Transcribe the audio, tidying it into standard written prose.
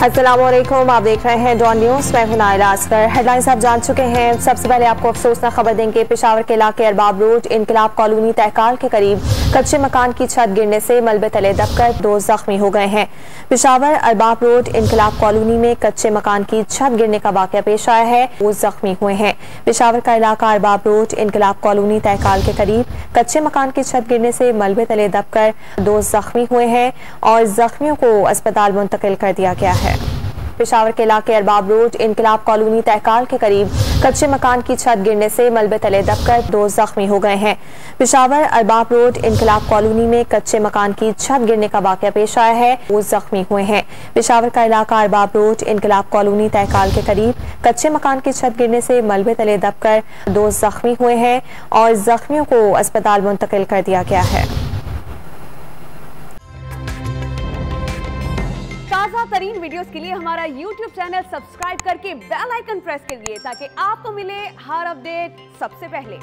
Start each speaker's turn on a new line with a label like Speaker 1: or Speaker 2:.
Speaker 1: अस्सलामुअलैकुम, आप देख रहे हैं डॉन न्यूज। मैं हूं नाइला असगर। हेडलाइंस आप जान चुके हैं। सबसे पहले आपको अफसोसनाक खबर देंगे। पेशावर के इलाके अरबाब रोड इनकलाब कॉलोनी तहकाल के करीब कच्चे मकान की छत गिरने से मलबे तले दबकर 2 जख्मी हो गए हैं। पेशावर अरबाब रोड इनकलाब कॉलोनी में कच्चे मकान की छत गिरने का वाकया पेश आया है। 2 जख्मी हुए हैं। पेशावर का इलाका अरबाब रोड इनकलाब कॉलोनी तहकाल के करीब कच्चे मकान की छत गिरने से मलबे तले दबकर 2 जख्मी हुए हैं और जख्मियों को अस्पताल मुंतकिल कर दिया गया है। पेशावर के इलाके अरबाब रोड इनकलाब कॉलोनी तहकाल के करीब कच्चे मकान की छत गिरने से मलबे तले दबकर 2 जख्मी हो गए हैं। पेशावर अरबाब रोड इनकलाब कॉलोनी में कच्चे मकान की छत गिरने का वाकया पेश आया है। 2 जख्मी हुए हैं। पेशावर का इलाका अरबाब रोड इनकलाब कॉलोनी तहकाल के करीब कच्चे मकान की छत गिरने से मलबे तले दबकर 2 जख्मी हुए हैं और जख्मियों को अस्पताल मुंतकिल कर दिया गया है।
Speaker 2: ताज़ा तरीन वीडियोस के लिए हमारा YouTube चैनल सब्सक्राइब करके बेल आइकन प्रेस करिए ताकि आपको मिले हर अपडेट सबसे पहले।